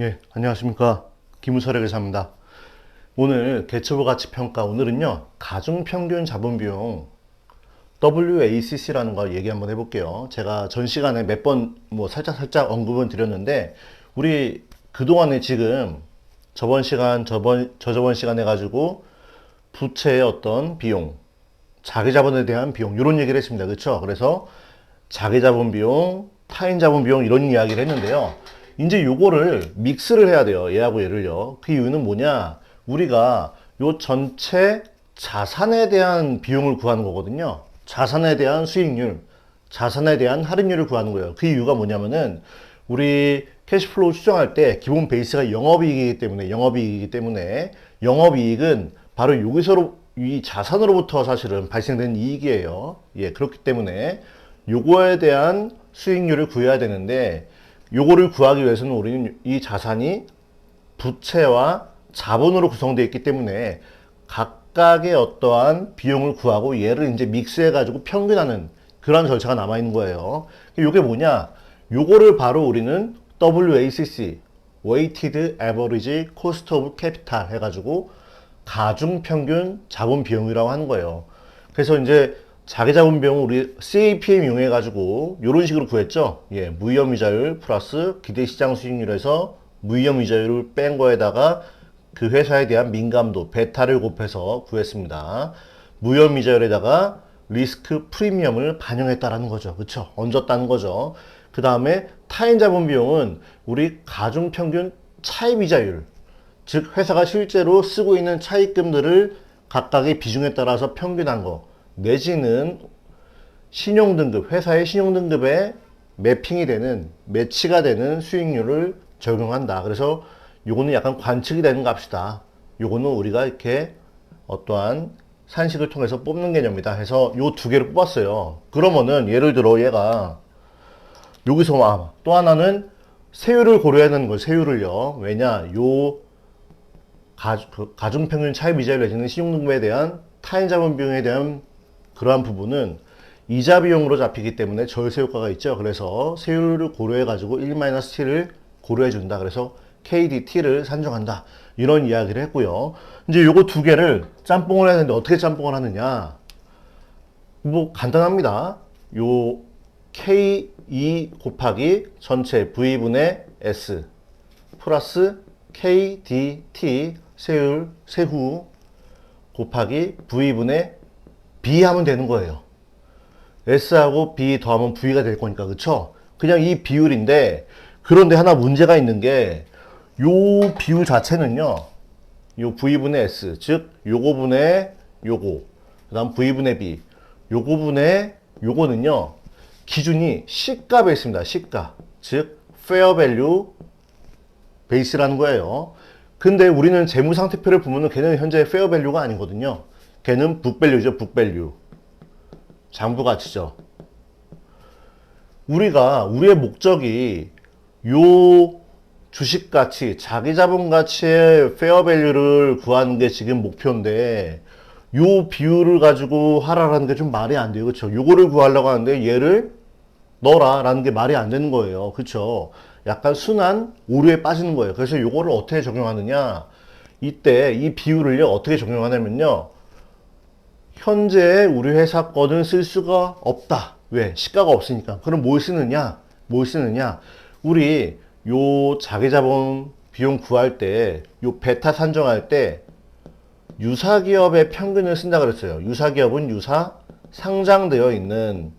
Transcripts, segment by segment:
예, 안녕하십니까. 김우설의 회사입니다. 오늘 개처부 가치 평가, 오늘은요, 가중평균 자본비용 WACC라는 거 얘기 한번 해볼게요. 제가 전 시간에 몇 번 살짝 언급은 드렸는데, 우리 그동안에 지금 저번 시간, 저저번 시간 해가지고 부채의 어떤 비용, 자기자본에 대한 비용, 이런 얘기를 했습니다. 그렇죠? 그래서 자기자본 비용, 타인 자본 비용 이런 이야기를 했는데요. 이제 요거를 믹스를 해야 돼요. 얘하고 얘를요. 그 이유는 뭐냐? 우리가 요 전체 자산에 대한 비용을 구하는 거거든요. 자산에 대한 수익률, 자산에 대한 할인율을 구하는 거예요. 그 이유가 뭐냐면은 우리 캐시플로우 추정할 때 기본 베이스가 영업이익이기 때문에 영업이익은 바로 여기서 이 자산으로부터 사실은 발생된 이익이에요. 예, 그렇기 때문에 요거에 대한 수익률을 구해야 되는데 요거를 구하기 위해서는 우리는 이 자산이 부채와 자본으로 구성되어 있기 때문에 각각의 어떠한 비용을 구하고 얘를 이제 믹스해 가지고 평균하는 그런 절차가 남아 있는 거예요. 요게 뭐냐? 요거를 바로 우리는 WACC, Weighted Average Cost of Capital 해가지고 가중평균 자본 비용이라고 하는 거예요. 그래서 이제 자기자본 비용을 우리 CAPM 이용해가지고 이런 식으로 구했죠. 예, 무위험이자율 플러스 기대시장 수익률에서 무위험이자율을 뺀 거에다가 그 회사에 대한 민감도 베타를 곱해서 구했습니다. 무위험이자율에다가 리스크 프리미엄을 반영했다라는 거죠. 그쵸? 얹었다는 거죠. 그 다음에 타인 자본 비용은 우리 가중평균 차입이자율, 즉 회사가 실제로 쓰고 있는 차입금들을 각각의 비중에 따라서 평균한 거, 내지는 신용등급, 회사의 신용등급에 매핑이 되는, 매치가 되는 수익률을 적용한다. 그래서 요거는 약간 관측이 되는 값이다. 요거는 우리가 이렇게 어떠한 산식을 통해서 뽑는 개념이다 해서 요 두 개를 뽑았어요. 그러면은 예를 들어 얘가 여기서 또 하나는 세율을 고려해야 되는 거예요. 세율을요. 왜냐? 요 가중평균 차입이자율 내지는 신용등급에 대한 타인 자본 비용에 대한 그러한 부분은 이자 비용으로 잡히기 때문에 절세 효과가 있죠. 그래서 세율을 고려해 가지고 1-t를 고려해 준다. 그래서 KDT를 산정한다. 이런 이야기를 했고요. 이제 요거 두 개를 짬뽕을 해야 되는데 어떻게 짬뽕을 하느냐? 뭐 간단합니다. 요 K2 곱하기 전체 V분의 S 플러스 KDT 세후 곱하기 V분의 B 하면 되는 거예요. S하고 B 더하면 V가 될 거니까, 그쵸? 그냥 이 비율인데, 그런데 하나 문제가 있는 게, 요 비율 자체는요, 요 V분의 S, 즉, 요거분의 요거, 그 다음 V분의 B, 요거분의 요거는요, 기준이 C값에 있습니다. C값. 즉, Fair Value 베이스라는 거예요. 근데 우리는 재무상태표를 보면은 걔는 현재 Fair Value가 아니거든요. 걔는 북밸류죠, 북밸류. 장부가치죠. 우리의 목적이 요 주식가치, 자기자본가치의 페어밸류를 구하는 게 지금 목표인데 요 비율을 가지고 하라라는 게 좀 말이 안 돼요. 그렇죠? 요거를 구하려고 하는데 얘를 넣어라라는 게 말이 안 되는 거예요. 그렇죠? 약간 순환 오류에 빠지는 거예요. 그래서 요거를 어떻게 적용하느냐? 이때 이 비율을요 어떻게 적용하냐면요. 현재 우리 회사 거는 쓸 수가 없다. 왜? 시가가 없으니까. 그럼 뭘 쓰느냐? 뭘 쓰느냐? 우리 요 자기자본 비용 구할 때, 요 베타 산정할 때 유사기업의 평균을 쓴다 그랬어요. 유사기업은 유사 상장되어 있는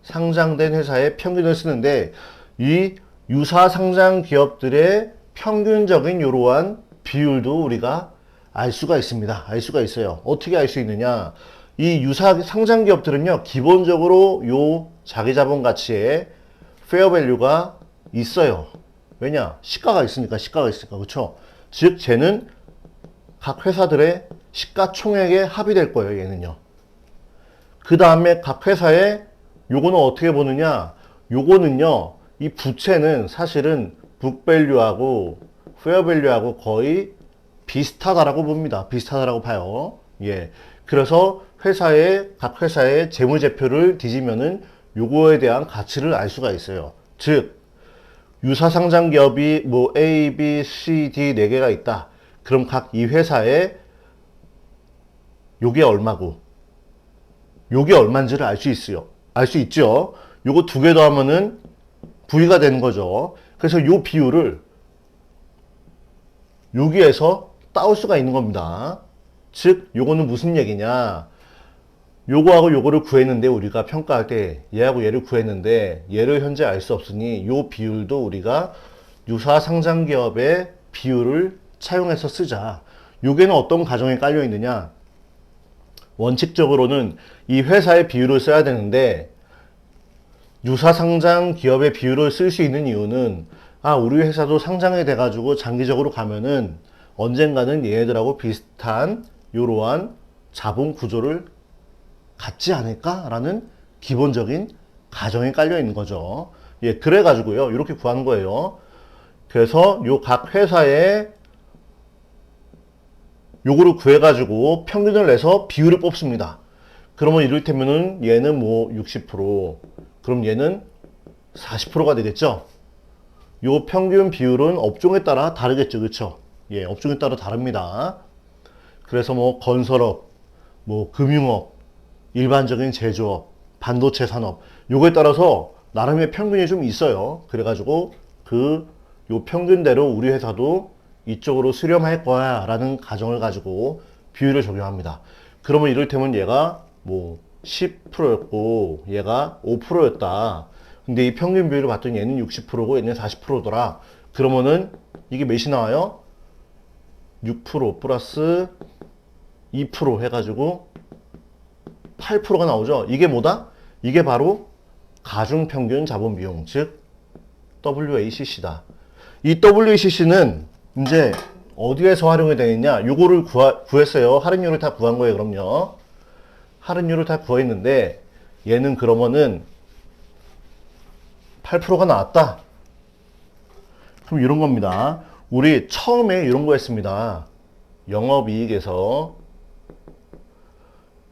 상장된 회사의 평균을 쓰는데 이 유사 상장 기업들의 평균적인 이러한 비율도 우리가 알 수가 있습니다. 알 수가 있어요. 어떻게 알 수 있느냐? 이 유사 상장 기업들은요, 기본적으로 요 자기 자본 가치에 페어 밸류가 있어요. 왜냐? 시가가 있으니까, 그쵸? 즉, 쟤는 각 회사들의 시가총액에 합의될 거예요, 얘는요. 그 다음에 각 회사의 요거는 어떻게 보느냐? 요거는요, 이 부채는 사실은 북밸류하고 페어밸류하고 거의 비슷하다라고 봅니다. 비슷하다라고 봐요. 예. 그래서 각 회사의 재무제표를 뒤지면은 요거에 대한 가치를 알 수가 있어요. 즉, 유사상장 기업이 뭐 A, B, C, D 4개가 있다. 그럼 각 이 회사에 요게 얼마고 요게 얼마인지를 알 수 있어요. 알 수 있죠. 요거 2개 더하면은 V가 되는 거죠. 그래서 요 비율을 여기에서 따올 수가 있는 겁니다. 즉 요거는 무슨 얘기냐, 요거하고 요거를 구했는데 우리가 평가할 때 얘하고 얘를 구했는데 얘를 현재 알 수 없으니 요 비율도 우리가 유사상장기업의 비율을 차용해서 쓰자. 요게는 어떤 가정에 깔려 있느냐, 원칙적으로는 이 회사의 비율을 써야 되는데 유사상장 기업의 비율을 쓸 수 있는 이유는 우리 회사도 상장이 돼가지고 장기적으로 가면은 언젠가는 얘네들하고 비슷한 이러한 자본 구조를 갖지 않을까라는 기본적인 가정에 깔려 있는 거죠. 예, 그래가지고요, 이렇게 구하는 거예요. 그래서 요 각 회사에 요거를 구해가지고 평균을 내서 비율을 뽑습니다. 그러면 이를테면은 얘는 뭐 60%, 그럼 얘는 40%가 되겠죠? 요 평균 비율은 업종에 따라 다르겠죠. 그쵸? 예, 업종에 따라 다릅니다. 그래서 뭐 건설업, 뭐 금융업, 일반적인 제조업, 반도체 산업, 요거에 따라서 나름의 평균이 좀 있어요. 그래가지고 요 평균대로 우리 회사도 이쪽으로 수렴할 거야 라는 가정을 가지고 비율을 적용합니다. 그러면 이를테면 얘가 뭐 10%였고 얘가 5%였다. 근데 이 평균 비율을 봤더니 얘는 60%고 얘는 40%더라. 그러면은 이게 몇이 나와요? 6% 플러스 2% 해가지고 8%가 나오죠. 이게 뭐다? 이게 바로 가중평균 자본비용, 즉 WACC다. 이 WACC는 이제 어디에서 활용이 되겠냐? 요거를 구했어요. 할인율을 다 구한 거예요. 그럼요. 할인율을 다 구했는데 얘는 그러면은 8%가 나왔다. 그럼 이런 겁니다. 우리 처음에 이런 거 했습니다. 영업이익에서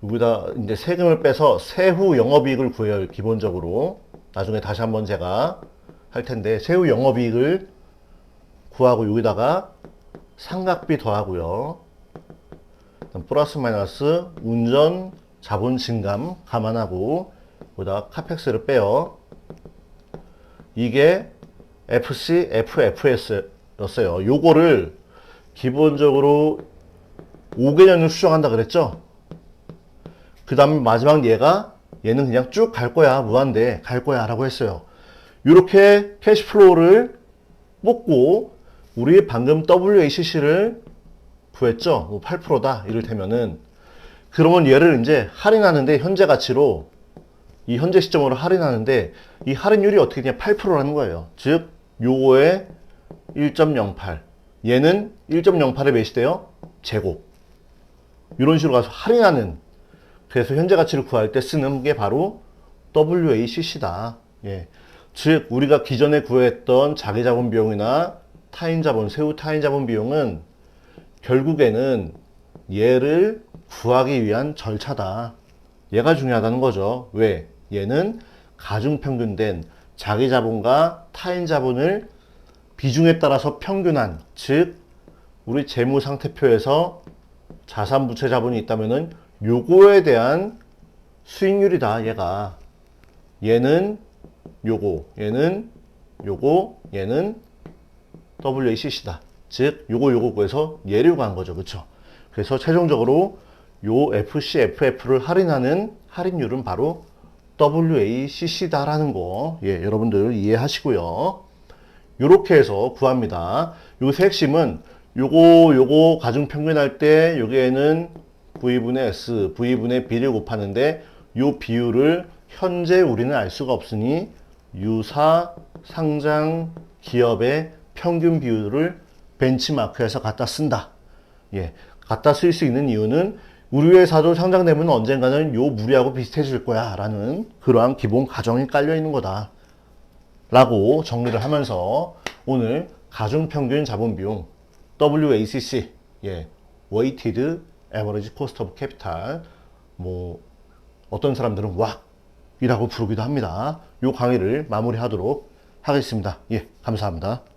여기다 이제 세금을 빼서 세후 영업이익을 구해요. 기본적으로. 나중에 다시 한번 제가 할 텐데 세후 영업이익을 구하고 여기다가 상각비 더하고요. 플러스 마이너스 운전 자본 증감 감안하고 여기다 카펙스를 빼요. 이게 FC, FFS였어요. 요거를 기본적으로 5개년을 수정한다 그랬죠? 그 다음에 마지막 얘는 그냥 쭉 갈 거야. 무한대 갈 거야 라고 했어요. 이렇게 캐시플로우를 뽑고 우리 방금 WACC를 구했죠. 8%다 이를테면은, 그러면 얘를 이제 할인하는데 현재 가치로 이 현재 시점으로 할인하는데 이 할인율이 어떻게 되냐, 8%라는 거예요. 즉 요거에 1.08, 얘는 1.08에 몇이 돼요? 제곱. 이런 식으로 가서 할인하는, 그래서 현재 가치를 구할 때 쓰는 게 바로 WACC다. 예. 즉 우리가 기존에 구했던 자기자본 비용이나 타인자본, 세후 타인자본 비용은 결국에는 얘를 구하기 위한 절차다. 얘가 중요하다는 거죠. 왜? 얘는 가중평균된 자기자본과 타인자본을 비중에 따라서 평균한, 즉 우리 재무상태표에서 자산부채 자본이 있다면은 요거에 대한 수익률이다. 얘는 요거, 얘는 요거, 얘는 WACC다. 즉 요거 구해서 얘를 구한 거죠. 그쵸? 그래서 최종적으로 요 FC, FF를 할인하는 할인율은 바로 WACC다라는 거, 예, 여러분들 이해하시고요. 요렇게 해서 구합니다. 여기서 핵심은 요거 가중평균할 때 여기에는 V분의 S, V분의 B를 곱하는데 요 비율을 현재 우리는 알 수가 없으니 유사 상장 기업의 평균 비율을 벤치마크해서 갖다 쓴다. 예, 갖다 쓸 수 있는 이유는 우리 회사도 상장되면 언젠가는 요 무리하고 비슷해질 거야 라는 그러한 기본 가정이 깔려 있는 거다 라고 정리를 하면서 오늘 가중평균 자본비용 WACC, 예, Weighted Average Cost of Capital, 뭐 어떤 사람들은 왁이라고 부르기도 합니다. 요 강의를 마무리하도록 하겠습니다. 예, 감사합니다.